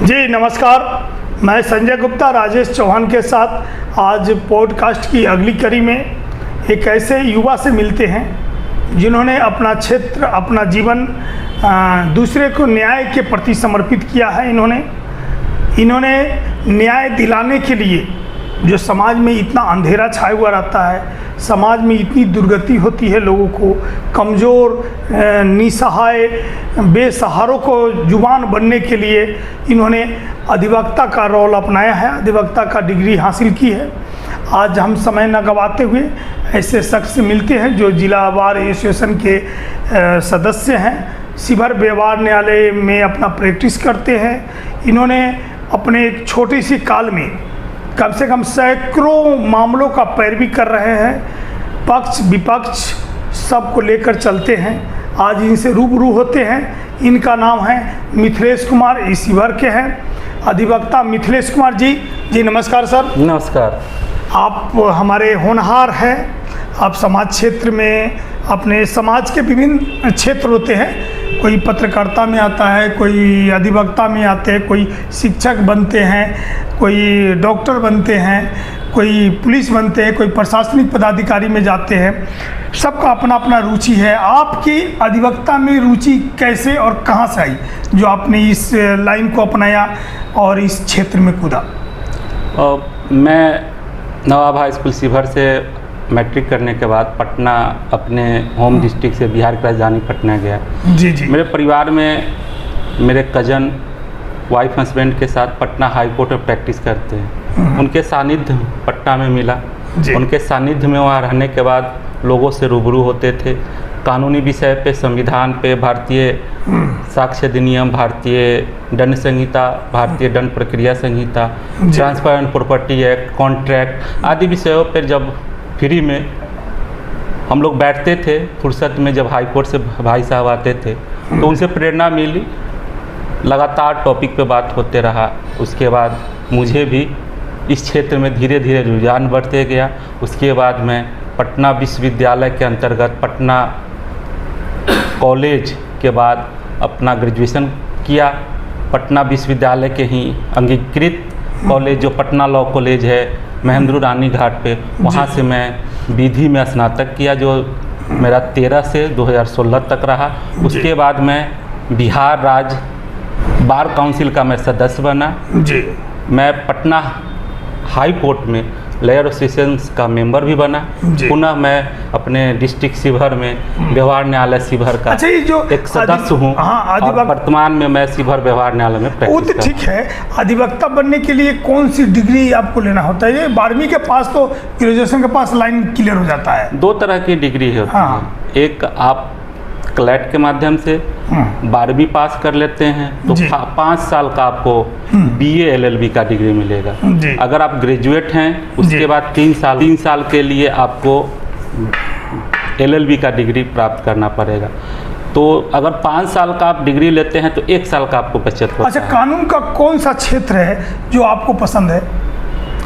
जी नमस्कार, मैं संजय गुप्ता राजेश चौहान के साथ आज पॉडकास्ट की अगली कड़ी में एक ऐसे युवा से मिलते हैं जिन्होंने अपना क्षेत्र, अपना जीवन दूसरे को न्याय के प्रति समर्पित किया है। इन्होंने न्याय दिलाने के लिए, जो समाज में इतना अंधेरा छाया हुआ रहता है, समाज में इतनी दुर्गति होती है, लोगों को कमज़ोर, निसहाय, बेसहारों को जुबान बनने के लिए इन्होंने अधिवक्ता का रोल अपनाया है, अधिवक्ता का डिग्री हासिल की है। आज हम समय न गंवाते हुए ऐसे शख्स से मिलते हैं जो जिला बार एसोसिएशन के सदस्य हैं, शिवहर व्यवहार न्यायालय में अपना प्रैक्टिस करते हैं। इन्होंने अपने एक छोटे से काल में कम से कम सैकड़ों मामलों का पैरवी कर रहे हैं, पक्ष विपक्ष सबको लेकर चलते हैं। आज इनसे रूबरू होते हैं। इनका नाम है मिथिलेश कुमार, इस शिवहर के हैं अधिवक्ता मिथिलेश कुमार जी। जी नमस्कार सर। नमस्कार। आप हमारे होनहार हैं। आप समाज क्षेत्र में, अपने समाज के विभिन्न क्षेत्र होते हैं, कोई पत्रकारिता में आता है, कोई अधिवक्ता में आते हैं, कोई शिक्षक बनते हैं, कोई डॉक्टर बनते हैं, कोई पुलिस बनते हैं, कोई प्रशासनिक पदाधिकारी में जाते हैं। सबका अपना अपना रुचि है। आपकी अधिवक्ता में रुचि कैसे और कहाँ से आई जो आपने इस लाइन को अपनाया और इस क्षेत्र में कूदा? मैं नवाब हाई स्कूल शिवहर से मैट्रिक करने के बाद पटना, अपने होम डिस्ट्रिक्ट से बिहार की राजधानी पटना गया। जी जी। मेरे परिवार में मेरे कज़न वाइफ हस्बैंड के साथ पटना हाई कोर्ट में प्रैक्टिस करते हैं। उनके सानिध्य पटना में मिला। उनके सानिध्य में वहाँ रहने के बाद लोगों से रूबरू होते थे। कानूनी विषय पे, संविधान पे, भारतीय साक्ष्य अधिनियम, भारतीय दंड संहिता, भारतीय दंड प्रक्रिया संहिता, transfer and property act, contract आदि विषयों पर जब फ्री में हम लोग बैठते थे, फुर्सत में जब हाई कोर्ट से भाई साहब आते थे तो उनसे प्रेरणा मिली। लगातार टॉपिक पे बात होते रहा। उसके बाद मुझे भी इस क्षेत्र में धीरे धीरे रुझान बढ़ते गया। उसके बाद मैं पटना विश्वविद्यालय के अंतर्गत पटना कॉलेज के बाद अपना ग्रेजुएशन किया। पटना विश्वविद्यालय के ही अंगीकृत कॉलेज जो पटना लॉ कॉलेज है महेंद्र रानी घाट पे, वहाँ से मैं विधि में स्नातक किया, जो मेरा 13 से 2016 तक रहा। उसके बाद मैं बिहार राज्य बार काउंसिल का मैं सदस्य बना जी। मैं पटना हाई कोर्ट में लॉयर एसोसिएशन का मेंबर भी बना। पुनः मैं अपने डिस्ट्रिक्ट शिवहर में व्यवहार न्यायालय शिवहर का एक सदस्य हूँ। और वर्तमान में मैं शिवहर व्यवहार न्यायालय में प्रैक्टिस करता हूँ। ठीक है। अधिवक्ता बनने के लिए कौन सी डिग्री आपको लेना होता है? ये 12वीं के पास तो ग्रेजुएशन के पास लाइन क्लियर हो जाता है। दो तरह की डिग्री होती है। एक आप क्लैट के माध्यम से 12वीं पास कर लेते हैं तो 5 साल का आपको BA LLB का डिग्री मिलेगा। अगर आप ग्रेजुएट हैं उसके बाद 3 साल के लिए आपको LLB का डिग्री प्राप्त करना पड़ेगा। तो अगर 5 साल का आप डिग्री लेते हैं तो 1 साल का आपको बचत होता है। अच्छा, कानून का कौन सा क्षेत्र है जो आपको पसंद है?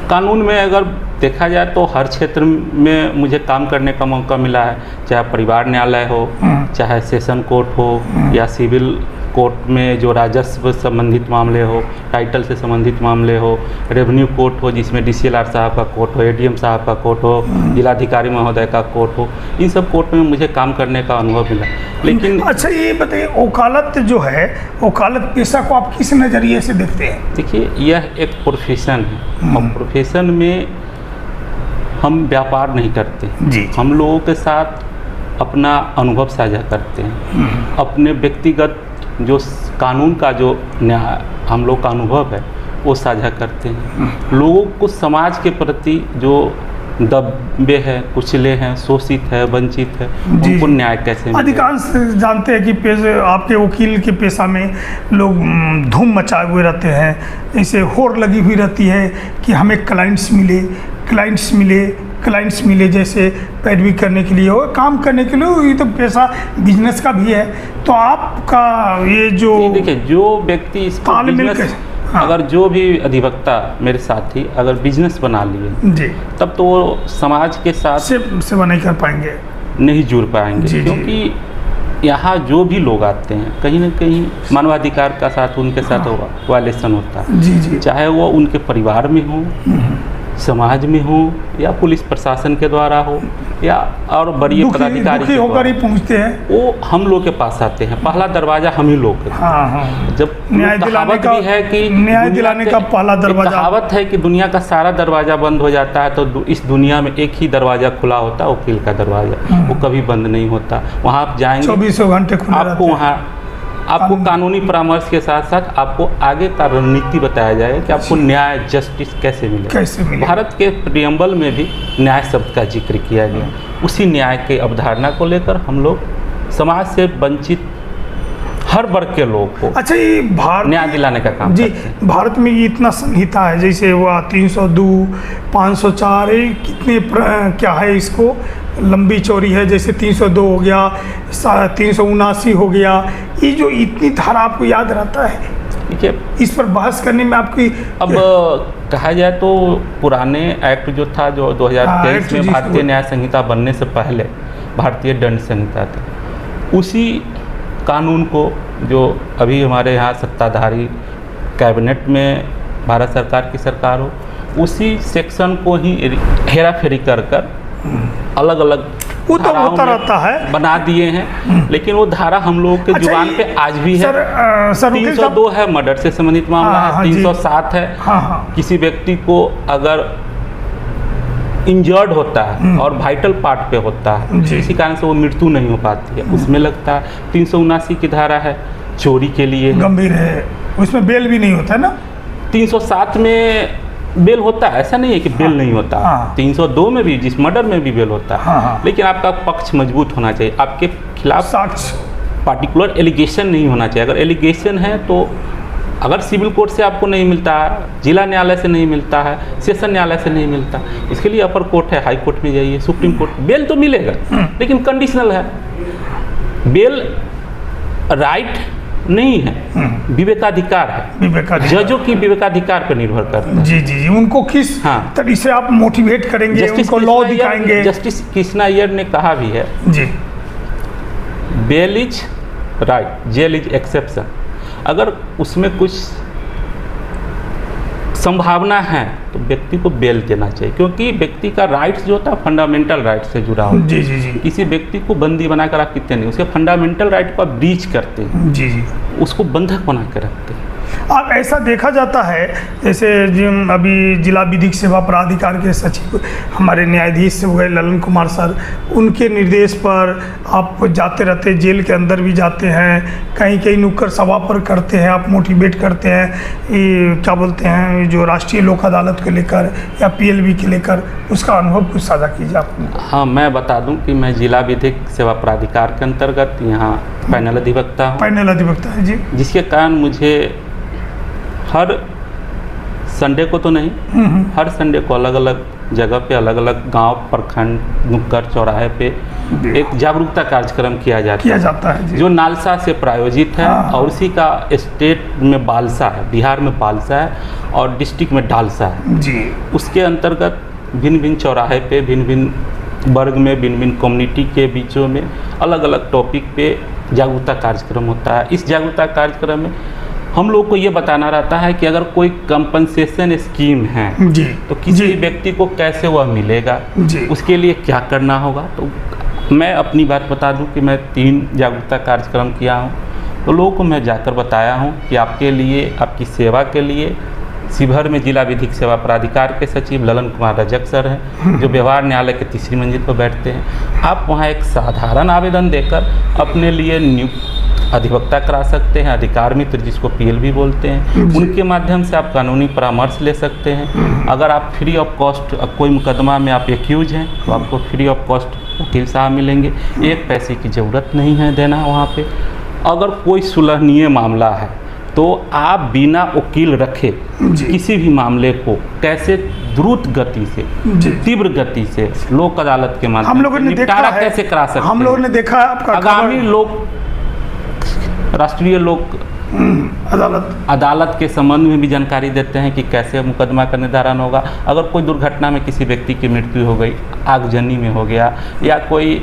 कानून में अगर देखा जाए तो हर क्षेत्र में मुझे काम करने का मौका मिला है, चाहे परिवार न्यायालय हो, चाहे सेशन कोर्ट हो, या सिविल कोर्ट में जो राजस्व संबंधित मामले हो, टाइटल से संबंधित मामले हो, रेवेन्यू कोर्ट हो जिसमें DCLR साहब का कोर्ट हो, ADM साहब का कोर्ट हो, जिलाधिकारी महोदय का कोर्ट हो, इन सब कोर्ट में मुझे काम करने का अनुभव मिला। लेकिन अच्छा ये बताइए, वकालत जो है, वकालत पेशा को आप किस नज़रिए से देखते हैं? देखिए, यह एक प्रोफेशन है और प्रोफेशन में हम व्यापार नहीं करते जी। हम लोगों के साथ अपना अनुभव साझा करते हैं। अपने व्यक्तिगत जो कानून का जो हम लोग का अनुभव है वो साझा करते हैं। लोगों को समाज के प्रति जो दबे हैं, कुचले हैं, शोषित है, वंचित है, उनको न्याय कैसे मिले? अधिकांश जानते हैं कि आपके वकील के पेशा में लोग धूम मचाए हुए रहते हैं, जैसे होड़ लगी हुई रहती है कि हमें क्लाइंट्स मिले, जैसे पैरवी करने के लिए और काम करने के लिए। ये तो पेशा बिजनेस का भी है। तो आपका ये जो देखिए, जो व्यक्ति इसको बिजनेस, अगर जो भी अधिवक्ता मेरे साथी अगर बिजनेस बना लिए जी, तब तो वो समाज के साथ सेवा नहीं कर पाएंगे, नहीं जुड़ पाएंगे। क्योंकि यहाँ जो भी लोग आते हैं कहीं ना कहीं मानवाधिकार का साथ उनके साथ वायलेशन होता है। जी जी। चाहे वो उनके परिवार में हो, समाज में हो, या पुलिस प्रशासन के द्वारा हो, या और बड़ी पदाधिकारी दुखी होकर ही पहुँचते हैं, वो हम लोग के पास आते हैं। पहला दरवाजा हम ही लोग के। हाँ हाँ। जब न्याय दिलाने का भी है कि न्याय दिलाने का पहला दरवाजा, कहावत है कि दुनिया का सारा दरवाजा बंद हो जाता है तो इस दुनिया में एक ही दरवाजा खुला होता है, वकील का दरवाजा। वो कभी बंद नहीं होता। वहाँ आप जाएंगे 24 घंटे खुला रहता है। आपको वहाँ आपको कानूनी परामर्श के साथ साथ आपको आगे का रणनीति बताया जाएगा कि आपको न्याय जस्टिस कैसे मिले। भारत के प्रियम्बल में भी न्याय शब्द का जिक्र किया गया। उसी न्याय के अवधारणा को लेकर हम लोग समाज से वंचित हर वर्ग के लोग को अच्छा ये न्याय दिलाने का काम जी। भारत में ये इतना संहिता है, जैसे वो 302, 504, कितने क्या है, इसको लंबी चौड़ी है। जैसे 302 हो गया, 379 हो गया। ये जो इतनी धारा आपको याद रहता है, देखिए इस पर बहस करने में आपकी अब कहा जाए तो पुराने एक्ट जो था, जो 2023 में भारतीय न्याय संहिता बनने से पहले भारतीय दंड संहिता थी, उसी कानून को जो अभी हमारे यहाँ सत्ताधारी कैबिनेट में भारत सरकार की सरकार हो, उसी सेक्शन को ही हेरा फेरी कर अलग अलग वो तो होता रहता है बना दिए हैं। लेकिन वो धारा हम लोगों के जुबान पे आज भी है। सर 302 है मर्डर से संबंधित मामला है। 307 है किसी व्यक्ति को अगर इंजर्ड होता है और वाइटल पार्ट पे होता है, इसी कारण से वो मृत्यु नहीं हो पाती है, उसमें लगता है। 379 की धारा है चोरी के लिए, गंभीर है, उसमें बेल भी नहीं होता है ना। 307 में बेल होता है, ऐसा नहीं है कि बेल नहीं होता। 302 में भी, जिस मर्डर में भी बेल होता है। लेकिन आपका पक्ष मजबूत होना चाहिए, आपके खिलाफ साक्ष्य, पार्टिकुलर एलिगेशन नहीं होना चाहिए। अगर एलिगेशन है तो अगर सिविल कोर्ट से आपको नहीं मिलता है, जिला न्यायालय से नहीं मिलता है, सेशन न्यायालय से नहीं मिलता, इसके लिए अपर कोर्ट है, हाई कोर्ट में जाइए, सुप्रीम कोर्ट। बेल तो मिलेगा लेकिन कंडीशनल है। बेल राइट नहीं है, विवेकाधिकार है। जजों की विवेकाधिकार पर निर्भर करता है। जी जी जी। उनको किस तरीके से आप मोटिवेट करेंगे, उनको लॉ दिखाएंगे। जस्टिस कृष्णा अय्यर ने कहा भी है जी, bail is right, jail is exception. अगर उसमें कुछ संभावना है तो व्यक्ति को बेल देना चाहिए, क्योंकि व्यक्ति का राइट्स जो होता है फंडामेंटल राइट से जुड़ा होता है। जी जी जी। किसी व्यक्ति को बंदी बनाकर आप कितने नहीं, उसके फंडामेंटल राइट को आप ब्रीच करते हैं। जी जी। उसको बंधक बना के रखते हैं। अब ऐसा देखा जाता है, जैसे अभी जिला विधिक सेवा प्राधिकार के सचिव हमारे न्यायाधीश हुए ललन कुमार सर, उनके निर्देश पर आप जाते रहते, जेल के अंदर भी जाते हैं, कहीं कहीं नुक्कड़ सभा पर करते हैं, आप मोटिवेट करते हैं, ये क्या बोलते हैं, जो राष्ट्रीय लोक अदालत को लेकर या PLB के लेकर, उसका अनुभव कुछ साझा कीजिए आप। हाँ, मैं बता दूं कि मैं जिला विधिक सेवा प्राधिकार के अंतर्गत यहाँ पैनल अधिवक्ता हूँ। पैनल अधिवक्ता है जी। जिसके कारण मुझे हर संडे को तो नहीं, हर संडे को अलग अलग जगह पे, अलग अलग गांव, प्रखंड, नुक्कड़ चौराहे पे एक जागरूकता कार्यक्रम किया जाता है जी। जो नालसा से प्रायोजित है। और उसी का स्टेट में बालसा है, बिहार में बालसा है और डिस्ट्रिक्ट में डालसा है जी। उसके अंतर्गत भिन्न भिन्न चौराहे पे, भिन्न भिन्न वर्ग में, भिन्न भिन्न कम्युनिटी के बीचों में अलग अलग टॉपिक पे जागरूकता कार्यक्रम होता है। इस जागरूकता कार्यक्रम में हम लोग को ये बताना रहता है कि अगर कोई कंपनसेशन स्कीम है जी, तो किसी व्यक्ति को कैसे वह मिलेगा जी, उसके लिए क्या करना होगा। तो मैं अपनी बात बता दूं कि मैं 3 जागरूकता कार्यक्रम किया हूं, तो लोगों को मैं जाकर बताया हूं कि आपके लिए, आपकी सेवा के लिए शिवहर में जिला विधिक सेवा प्राधिकार के सचिव ललन कुमार रजक सर हैं, जो व्यवहार न्यायालय के 3री मंजिल पर बैठते हैं। आप वहाँ एक साधारण आवेदन देकर अपने लिए नियुक्त अधिवक्ता करा सकते हैं, अधिकार मित्र जिसको PLB बोलते हैं, उनके माध्यम से आप कानूनी परामर्श ले सकते हैं। अगर आप फ्री ऑफ कॉस्ट, कोई मुकदमा में आप एक्यूज हैं तो आपको फ्री ऑफ कॉस्ट वकील साहब मिलेंगे, 1 पैसे की ज़रूरत नहीं है देना वहाँ पे। अगर कोई सुलहनीय मामला है तो आप बिना वकील रखे किसी भी मामले को कैसे द्रुत गति से, तीव्र गति से लोक अदालत के माध्यम से निपटारा कैसे करा सकते हैं। हम लोगों ने देखा है आपका आगामी राष्ट्रीय लोक अदालत के संबंध में भी जानकारी देते हैं कि कैसे मुकदमा का निर्धारण होगा। अगर कोई दुर्घटना में किसी व्यक्ति की मृत्यु हो गई, आगजनी में हो गया, या कोई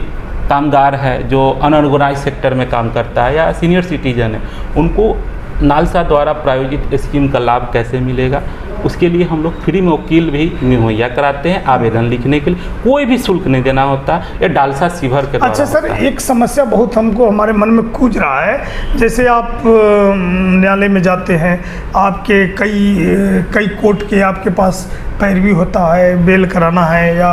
कामगार है जो अनऑर्गेनाइज सेक्टर में काम करता है या सीनियर सिटीजन है, उनको नालसा द्वारा प्रायोजित स्कीम का लाभ कैसे मिलेगा, उसके लिए हम लोग फ्री में वकील भी मुहैया कराते हैं। आवेदन लिखने के लिए कोई भी शुल्क नहीं देना होता, ये डालसा सीवर के द्वारा। अच्छा सर, एक समस्या बहुत हमको हमारे मन में खूज रहा है, जैसे आप न्यायालय में जाते हैं, आपके कई कोर्ट के आपके पास पैरवी होता है, बेल कराना है या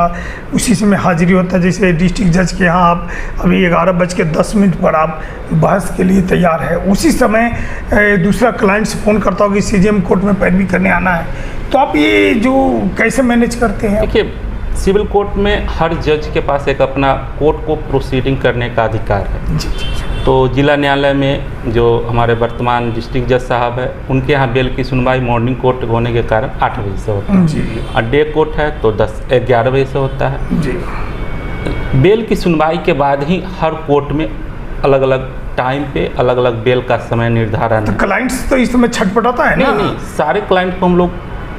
उसी समय हाजिरी होता है। जैसे डिस्ट्रिक्ट जज के यहाँ आप अभी 11:10 पर आप बहस के लिए तैयार है, उसी समय दूसरा क्लाइंट से फ़ोन करता हो कि CJM कोर्ट में पैरवी करने आना है, तो आप ये जो कैसे मैनेज करते हैं? देखिए, सिविल कोर्ट में हर जज के पास एक अपना कोर्ट को प्रोसीडिंग करने का अधिकार है। तो जिला न्यायालय में जो हमारे वर्तमान डिस्ट्रिक्ट जज साहब है, उनके यहाँ बेल की सुनवाई मॉर्निंग कोर्ट होने के कारण 8 बजे से होता है जी। और डे कोर्ट है तो 11 बजे से होता है जी। बेल की सुनवाई के बाद ही हर कोर्ट में अलग अलग टाइम पे अलग अलग बेल का समय निर्धारण तो है। क्लाइंट्स तो इस समय छटपटाता है ना? नहीं, सारे क्लाइंट को हम लोग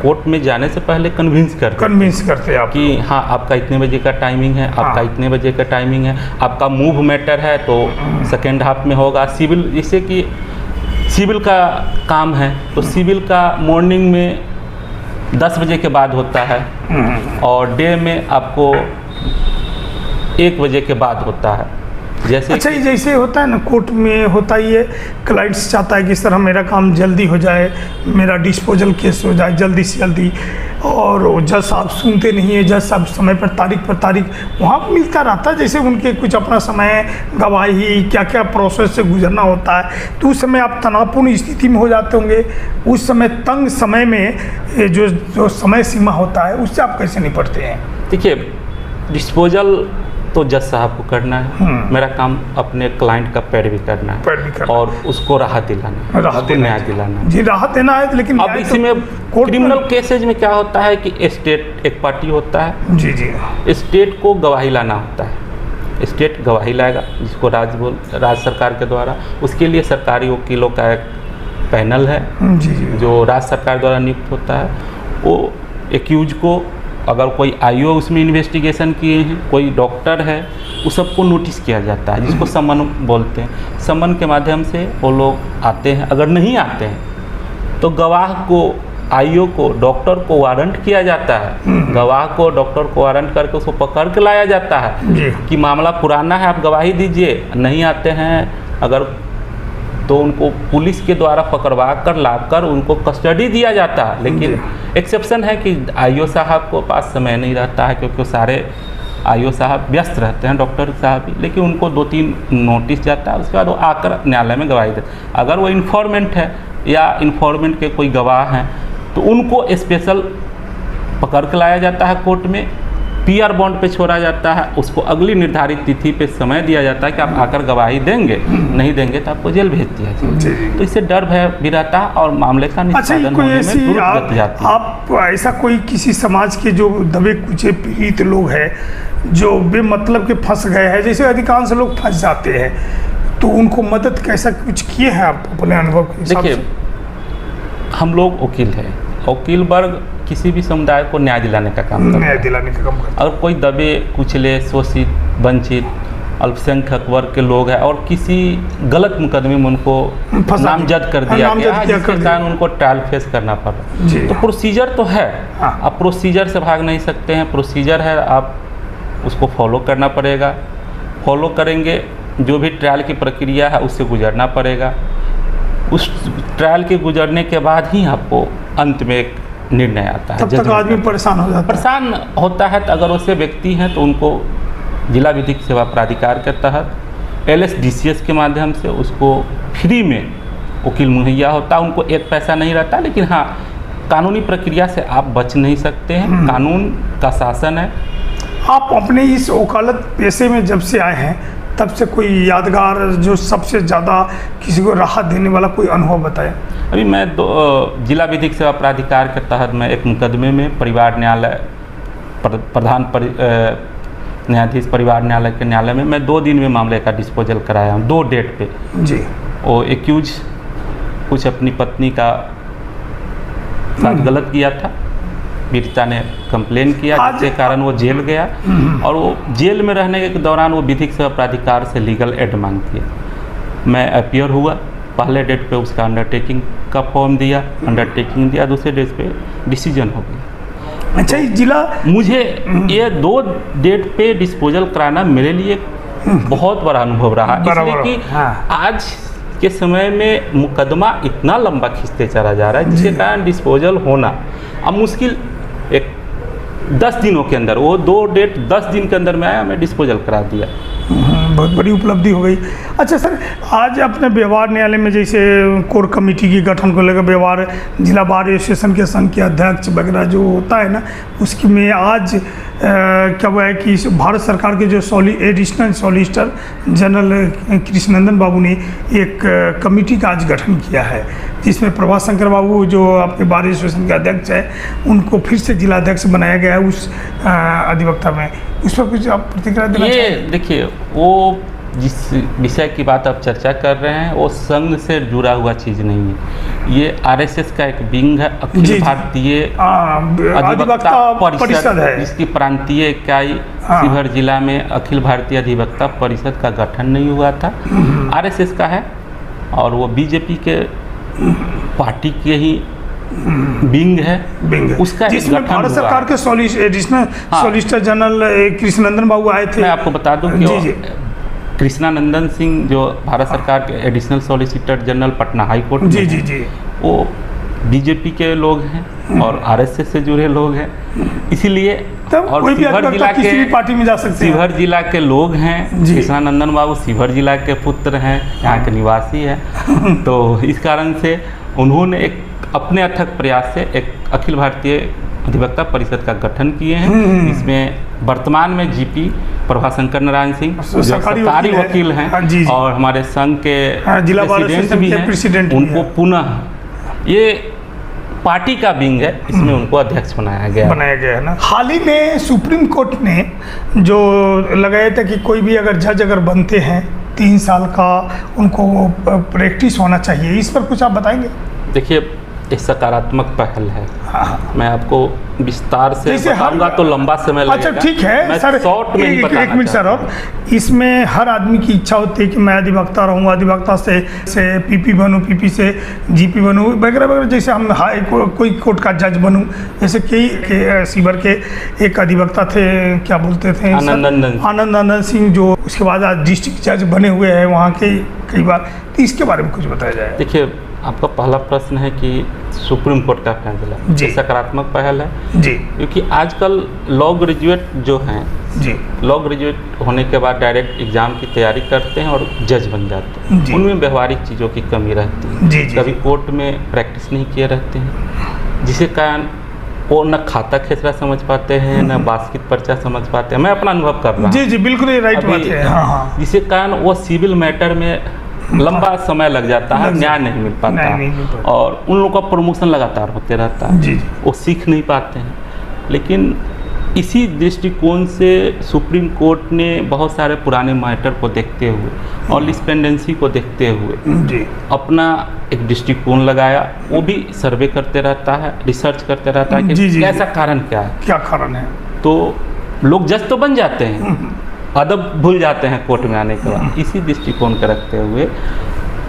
कोर्ट में जाने से पहले कन्विंस करते हैं आप कि हाँ, आपका इतने बजे का टाइमिंग है, आपका इतने बजे का टाइमिंग है, आपका मूव मैटर है तो सेकेंड हाफ में होगा। सिविल, जैसे कि सिविल का काम है तो सिविल का मॉर्निंग में 10 बजे के बाद होता है और डे में आपको 1 बजे के बाद होता है। जैसे अच्छा, जैसे होता है ना कोर्ट में होता ही है, क्लाइंट्स चाहता है कि सर मेरा काम जल्दी हो जाए, मेरा डिस्पोजल केस हो जाए जल्दी से जल्दी, और जज साहब सुनते नहीं है, जज साहब समय पर तारीख वहाँ मिलता रहता है, जैसे उनके कुछ अपना समय, गवाही, क्या क्या प्रोसेस से गुजरना होता है, तो उस समय आप तनावपूर्ण स्थिति में हो जाते होंगे। उस समय तंग समय में जो समय सीमा होता है उससे आप कैसे निपटते हैं? देखिए, डिस्पोजल तो जज साहब को करना है, मेरा काम अपने क्लाइंट का पैरवी करना है और उसको राहत दिलाना है, न्याय दिलाना जी। राहत देना है, लेकिन अब इसी में क्रिमिनल केसेज में क्या होता है कि स्टेट एक पार्टी होता है जी। स्टेट को गवाही लाना होता है, स्टेट गवाही लाएगा जिसको राज्य सरकार के द्वारा, उसके लिए सरकारी वकीलों का एक पैनल है जी। जो राज्य सरकार द्वारा नियुक्त होता है। वो एक्यूज को, अगर कोई आईओ उसमें इन्वेस्टिगेशन किए हैं, कोई डॉक्टर है, उस सबको नोटिस किया जाता है जिसको समन बोलते हैं। समन के माध्यम से वो लोग आते हैं, अगर नहीं आते हैं तो गवाह को, आईओ को, डॉक्टर को वारंट किया जाता है। गवाह को, डॉक्टर को वारंट करके उसको पकड़ के लाया जाता है कि मामला पुराना है, आप गवाही दीजिए। नहीं आते हैं अगर तो उनको पुलिस के द्वारा पकड़वा कर लाकर उनको कस्टडी दिया जाता है। लेकिन एक्सेप्शन है कि आईओ साहब को पास समय नहीं रहता है, क्योंकि सारे आईओ साहब व्यस्त रहते हैं, डॉक्टर साहब भी, लेकिन उनको 2-3 नोटिस जाता है, उसके बाद वो आकर न्यायालय में गवाही देते। अगर वो इन्फॉर्मेंट है या इन्फॉर्मेंट के कोई गवाह हैं तो उनको स्पेशल पकड़ के लाया जाता है कोर्ट में, पीआर बॉन्ड पे छोड़ा जाता है, उसको अगली निर्धारित तिथि पे समय दिया जाता है कि आप आकर गवाही देंगे, नहीं देंगे तो आपको जेल भेज दिया जाए। तो इससे डर भय भी रहता है और मामले का निष्पादन होने में तुरंत गति जाती है। आप ऐसा कोई किसी समाज के जो दबे कुचे पीड़ित लोग हैं जो बेमतलब के फंस गए हैं, जैसे अधिकांश लोग फंस जाते हैं, तो उनको मदद कैसा कुछ किए हैं आप अपने अनुभव के हिसाब से? देखिए, हम लोग वकील हैं, वकील वर्ग किसी भी समुदाय को न्याय दिलाने का काम करता है। अगर कोई दबे कुचले, शोषित, वंचित, अल्पसंख्यक वर्ग के लोग हैं और किसी गलत मुकदमे में उनको नामजद कर दिया गया, जिसके कारण उनको ट्रायल फेस करना पड़ा, तो प्रोसीजर तो है। आप प्रोसीजर से भाग नहीं सकते हैं, प्रोसीजर है, आप उसको फॉलो करना पड़ेगा। फॉलो करेंगे, जो भी ट्रायल की प्रक्रिया है उससे गुजरना पड़ेगा। उस ट्रायल के गुजरने के बाद ही आपको अंत में एक निर्णय आता है। तब तक आदमी परेशान हो जाता है। परेशान होता है। तो अगर उससे व्यक्ति हैं तो उनको जिला विधिक सेवा प्राधिकार के तहत LSDCS के माध्यम से उसको फ्री में वकील मुहैया होता है। उनको एक पैसा नहीं रहता, लेकिन हाँ, कानूनी प्रक्रिया से आप बच नहीं सकते हैं, कानून का शासन है। आप अपने इस वकालत पेशे में जब से आए हैं तब से कोई यादगार, जो सबसे ज़्यादा किसी को राहत देने वाला कोई अनुभव बताएं? अभी मैं जिला विधिक सेवा प्राधिकार के तहत मैं एक मुकदमे में परिवार न्यायालय प्रधान न्यायाधीश परिवार न्यायालय के न्यायालय में मैं 2 दिन में मामले का डिस्पोजल कराया हूँ, 2 डेट पे जी। वो एक्यूज कुछ अपनी पत्नी का साथ गलत किया था पीड़िता ने कंप्लेन किया, जिसके कारण वो जेल गया और वो जेल में रहने के दौरान वो विधिक सेवा प्राधिकार से लीगल एड मांगती है। मैं अपीयर हुआ, पहले डेट पे उसका अंडरटेकिंग का फॉर्म दिया, अंडरटेकिंग दिया, दूसरे डेट पे डिसीजन हो गया। अच्छा, इस जिला मुझे ये 2 डेट पे डिस्पोजल कराना मेरे लिए बहुत बड़ा अनुभव रहा, इसलिए कि आज के समय में मुकदमा इतना लंबा खींचते चला जा रहा है, जिसके कारण डिस्पोजल होना अब मुश्किल। एक 10 दिनों के अंदर, वो 2 डेट 10 दिन के अंदर में आया, मैं डिस्पोजल करा दिया। बहुत बड़ी उपलब्धि हो गई। अच्छा सर, आज अपने व्यवहार न्यायालय में जैसे कोर कमेटी की गठन को लेकर व्यवहार जिला बार एसोसिएशन के संघ के अध्यक्ष वगैरह जो होता है ना, उसकी में आज क्या हुआ है कि भारत सरकार के जो एडिशनल सॉलिसिटर जनरल कृष्णनंदन बाबू ने एक कमेटी का आज गठन किया है, जिसमें प्रभास शंकर बाबू जो आपके बार एसोसिएशन के अध्यक्ष हैं, उनको फिर से जिला अध्यक्ष बनाया गया है उस अधिवक्ता में। उस पर कुछ आप प्रतिक्रिया देना चाहिए? ये देखिए, वो जिस विषय की बात आप चर्चा कर रहे हैं वो संघ से जुड़ा हुआ चीज़ नहीं है। ये आरएसएस का एक विंग है, अखिल भारतीय अधिवक्ता परिषद है, जिसकी प्रांतीय इकाई शिवहर जिला में अखिल भारतीय अधिवक्ता परिषद का गठन नहीं हुआ था, आरएसएस का है, और वो बीजेपी के पार्टी के ही विंग है, उसका जिसमें भारत सरकार के एडिशनल सॉलिसिटर जनरल कृष्णनंदन बाबू आए थे। मैं आपको बता दूं कि कृष्णानंदन सिंह जो भारत सरकार के additional solicitor general Patna high court में वो बीजेपी के लोग हैं और आरएसएस से जुड़े लोग हैं, इसीलिए और शिवहर जिला के पार्टी में जा सकते हैं। शिवहर जिला के लोग हैं, कृष्णानंदन बाबू शिवहर जिला के पुत्र हैं, यहाँ के निवासी हैं, तो इस कारण से उन्होंने एक अपने अथक प्रयास से एक अखिल भारतीय अधिवक्ता परिषद का गठन किए हैं। इसमें वर्तमान में जीपी प्रभाशंकर नारायण सिंह जो सरकारी वकील हैं और हमारे संघ के प्रेसिडेंट भी हैं, उनको पुनः ये पार्टी का विंग है, इसमें उनको अध्यक्ष बनाया गया है ना। हाल ही में सुप्रीम कोर्ट ने जो लगाया था कि कोई भी अगर जज अगर बनते हैं 3 साल का उनको प्रैक्टिस होना चाहिए, इस पर कुछ आप बताएंगे? देखिए, एक सकारात्मक पहल है। मैं आपको विस्तार से बताऊंगा तो लंबा समय लगेगा। अच्छा ठीक है मैं सर, शॉर्ट में ही बताना एक मिनट सर, और इसमें हर आदमी की इच्छा होती है कि मैं अधिवक्ता रहूँगा, अधिवक्ता से पीपी बनूँ, पीपी से जीपी बनूँ वगैरह वगैरह, जैसे हम कोई कोर्ट का जज बनूँ, जैसे कई शिवहर के एक अधिवक्ता थे, क्या बोलते थे, आनंद सिंह, जो उसके बाद आज डिस्ट्रिक्ट जज बने हुए हैं वहाँ के कई बार, तो इसके बारे में कुछ बताया जाए। देखिए, आपका पहला प्रश्न है कि सुप्रीम कोर्ट का फैसला जी सकारात्मक पहल है जी, क्योंकि आजकल लॉ ग्रेजुएट जो हैं जी, लॉ ग्रेजुएट होने के बाद डायरेक्ट एग्जाम की तैयारी करते हैं और जज बन जाते हैं। उनमें व्यवहारिक चीज़ों की कमी रहती है जी, कभी कोर्ट में प्रैक्टिस नहीं किए रहते हैं, जिसके कारण वो न खाता खेसरा समझ पाते हैं, न बास्केट पर्चा समझ पाते हैं। मैं अपना अनुभव कर रहा हूँ जी, बिल्कुल राइट बात है। हाँ। जिसके कारण वो सिविल मैटर में लंबा समय लग जाता है, न्याय नहीं मिल पाता और उन लोगों का प्रमोशन लगातार होते रहता है जी, वो सीख नहीं पाते हैं। लेकिन इसी दृष्टिकोण से सुप्रीम कोर्ट ने बहुत सारे पुराने मैटर को देखते हुए और लिस्पेंडेंसी को देखते हुए जी अपना एक दृष्टिकोण लगाया। वो भी सर्वे करते रहता है, रिसर्च करते रहता है कि कैसा कारण क्या है, क्या कारण है। तो लोग जज तो बन जाते हैं, अदब भूल जाते हैं कोर्ट में आने के बाद। इसी दृष्टिकोण को रखते हुए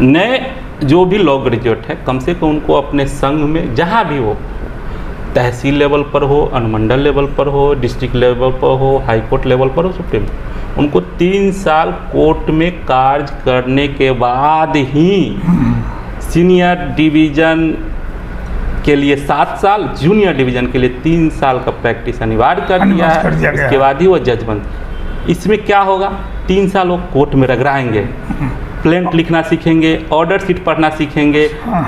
नए जो भी लॉ ग्रेजुएट है, कम से कम उनको अपने संघ में जहाँ भी हो, तहसील लेवल पर हो, अनुमंडल लेवल पर हो, डिस्ट्रिक्ट लेवल पर हो, हाई कोर्ट लेवल पर हो, सुप्रीम, उनको 3 साल कोर्ट में कार्य करने के बाद ही सीनियर डिवीज़न के लिए 7 साल, जूनियर डिवीज़न के लिए 3 साल का प्रैक्टिस अनिवार्य कर दिया है। इसके बाद ही वो जज बन। इसमें क्या होगा, 3 साल वो कोर्ट में रगड़ाएंगे, प्लेंट लिखना सीखेंगे, ऑर्डर शीट पढ़ना सीखेंगे,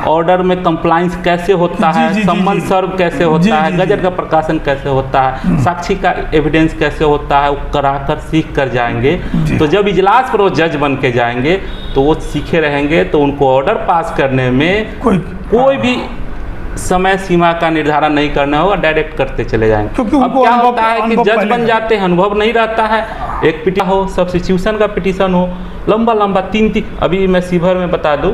ऑर्डर में कंप्लाइंस कैसे होता है, सम्मन सर्व कैसे होता है, गजट का प्रकाशन कैसे होता है, साक्षी का एविडेंस कैसे होता है, वो कराकर सीख कर जाएंगे। तो जब इजलास पर वो जज बन के जाएंगे तो वो सीखे रहेंगे, तो उनको ऑर्डर पास करने में कोई भी समय सीमा का निर्धारण नहीं करना होगा, डायरेक्ट करते चले जाएंगे। क्योंकि अब क्या होता है कि जज बन जाते हैं, अनुभव नहीं रहता है, एक पिटीशन हो, सब्स्टिट्यूशन का पिटीशन हो, लंबा 3 अभी मैं शिवहर में बता दूं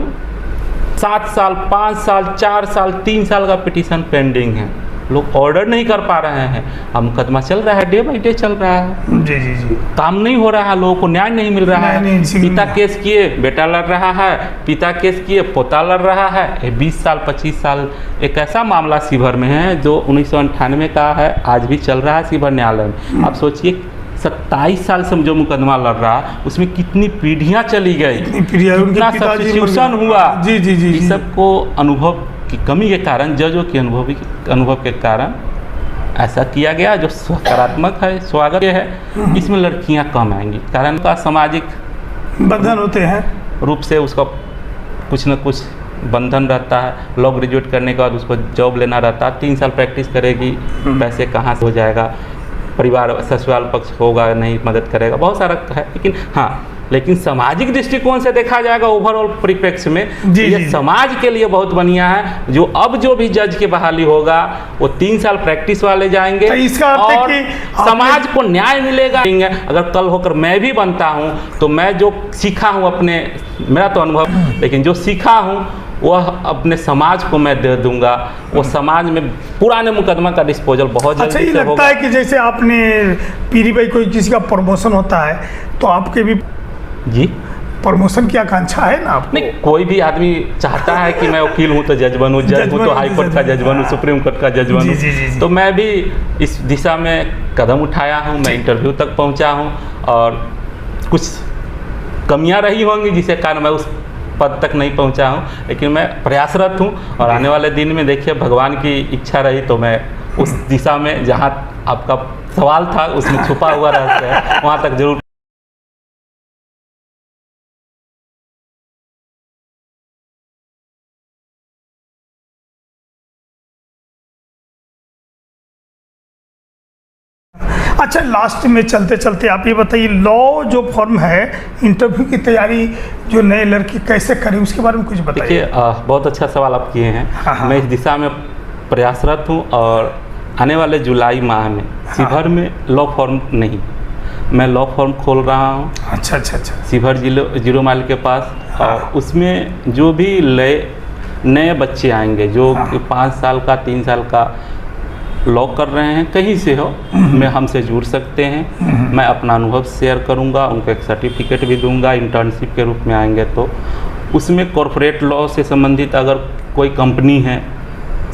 7 साल, 5 साल, 4 साल, 3 साल का पिटीशन पेंडिंग है लोग ऑर्डर नहीं कर पा रहे हैं। अब मुकदमा चल रहा है, डे बाई डे चल रहा है। जी जी जी। काम नहीं हो रहा है, लोगों को न्याय नहीं मिल रहा है। पिता केस किए, बेटा लड़ रहा है, पिता केस किए, पोता लड़ रहा है। ये 20 साल 25 साल एक ऐसा मामला शिवहर में है जो 1998 का है, आज भी चल रहा है शिवहर न्यायालय में। आप सोचिए 27 साल से जो मुकदमा लड़ रहा है उसमें कितनी पीढ़ियां चली गई, कितना सब्स्टिट्यूशन हुआ। जी जी जी। इस सबको अनुभव की कमी के कारण, जजों के अनुभव के कारण ऐसा किया गया, जो सकारात्मक है, स्वागत है। इसमें लड़कियां कम आएंगी, कारण का सामाजिक बंधन होते हैं रूप से उसका कुछ न कुछ बंधन रहता है। लॉ ग्रेजुएट करने के बाद उसको जॉब लेना रहता है, 3 साल प्रैक्टिस करेगी, पैसे कहाँ से हो जाएगा, परिवार ससुराल पक्ष होगा नहीं, मदद करेगा, बहुत सारा है। लेकिन हाँ, लेकिन सामाजिक दृष्टिकोण से देखा जाएगा ओवरऑल परिप्रेक्ष्य में ये समाज के लिए बहुत बढ़िया है। जो अब जो भी जज की बहाली होगा वो 3 साल प्रैक्टिस वाले जाएंगे, तो इसका और समाज को न्याय मिलेगा। अगर कल होकर मैं भी बनता हूँ तो मैं जो सीखा हूँ अपने, मेरा तो अनुभव, लेकिन जो सीखा हूँ वह अपने समाज को मैं दे दूंगा। वो समाज में पुराने मुकदमा का डिस्पोजल बहुत जल्दी अच्छा, ये लगता है कि जैसे आपने पीरी भाई, कोई किसी का प्रमोशन होता है तो आपके भी जी प्रमोशन की आकांक्षा है ना आपको? नहीं, कोई भी आदमी चाहता है कि मैं वकील हूँ तो जज बनूँ, जज हूँ तो हाई कोर्ट का जज बनूँ, सुप्रीम कोर्ट का जज बनूँ। तो मैं भी इस दिशा में कदम उठाया हूँ, मैं इंटरव्यू तक पहुँचा हूँ, और कुछ कमियाँ रही होंगी जिसके कारण मैं उस पद तक नहीं पहुँचा हूँ, लेकिन मैं प्रयासरत हूँ। और आने वाले दिन में देखिए, भगवान की इच्छा रही तो मैं उस दिशा में, जहाँ आपका सवाल था उसमें छुपा हुआ रहता है, वहाँ तक जरूर। अच्छा, लास्ट में चलते चलते आप ये बताइए, लॉ जो फॉर्म है, इंटरव्यू की तैयारी जो नए लड़के कैसे करें, उसके बारे में कुछ बताइए। देखिए, बहुत अच्छा सवाल आप किए हैं। हाँ। मैं इस दिशा में प्रयासरत हूँ, और आने वाले जुलाई माह में शिवहर में लॉ फॉर्म नहीं, मैं लॉ फॉर्म खोल रहा हूँ। अच्छा अच्छा अच्छा। शिवहर 0 माइल के पास। और उसमें जो भी नए बच्चे आएंगे जो 5 साल का 3 साल का लॉ कर रहे हैं, कहीं से हो, मैं हमसे जुड़ सकते हैं। मैं अपना अनुभव शेयर करूंगा, उनको एक सर्टिफिकेट भी दूंगा, इंटर्नशिप के रूप में आएंगे तो। उसमें कॉरपोरेट लॉ से संबंधित अगर कोई कंपनी है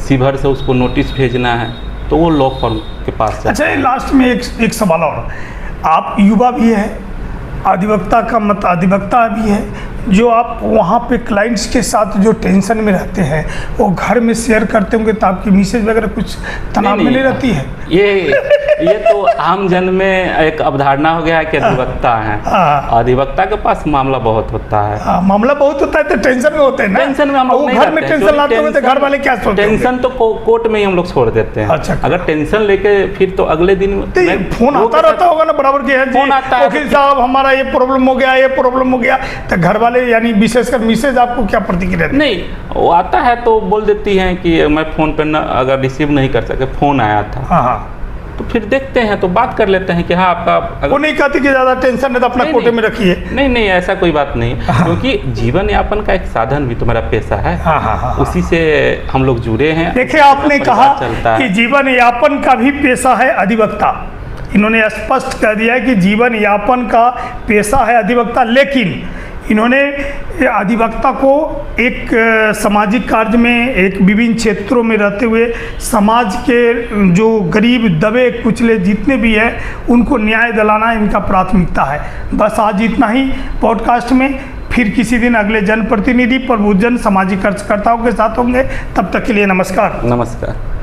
शिवहर से, उसको नोटिस भेजना है तो वो लॉ फॉर्म के पास जाता है। अच्छा, लास्ट में एक सवाल और, आप युवा भी है, अधिवक्ता का मत अधिवक्ता भी है, जो आप वहाँ पे क्लाइंट्स के साथ जो टेंशन में रहते हैं वो घर में शेयर करते होंगे, तो आपकी मैसेज वगैरह कुछ तनाव में नहीं रहती है? ये तो आम जन में एक अवधारणा हो गया है कि अधिवक्ता है, अधिवक्ता के पास मामला बहुत होता है। मामला बहुत होता है तो टेंशन में होते हैं ना। टेंशन में हम लोग घर में टेंशन लाते होंगे तो घर वाले क्या सोचते हैं? टेंशन तो कोर्ट में ही हम लोग छोड़ देते हैं। अच्छा, अगर टेंशन लेके फिर तो अगले दिन फोन आता रहता होगा ना बराबर के, फोन आता है, वकील साहब हमारा ये प्रॉब्लम हो गया, ये प्रॉब्लम हो गया, तो घर वाले यानी विशेषकर मिसेज आपको क्या प्रतिक्रिया? नहीं, वो आता है तो बोल देती हैं कि मैं फ़ोन पर ना, अगर रिसीव नहीं कर सके, फ़ोन आया था। हाँ, तो फिर देखते हैं तो बात कर लेते हैं कि हाँ आपका। वो नहीं कहती कि ज़्यादा टेंशन है तो अपना कोटे में रखिए। नहीं, ऐसा कोई बात नहीं, क्योंकि जीवन यापन का एक साधन भी तो मेरा पैसा है। उसी से हम लोग जुड़े हैं। देखिए, आपने कहा कि जीवन यापन का भी पेशा है अधिवक्ता, इन्होंने स्पष्ट कर दिया है कि जीवन यापन का पेशा है अधिवक्ता, लेकिन इन्होंने अधिवक्ता को एक सामाजिक कार्य में, एक विभिन्न क्षेत्रों में रहते हुए समाज के जो गरीब दबे कुचले जितने भी हैं उनको न्याय दिलाना इनका प्राथमिकता है। बस आज इतना ही पॉडकास्ट में, फिर किसी दिन अगले जनप्रतिनिधि प्रबुद्धजन सामाजिक कार्यकर्ताओं के साथ होंगे। तब तक के लिए नमस्कार। नमस्कार।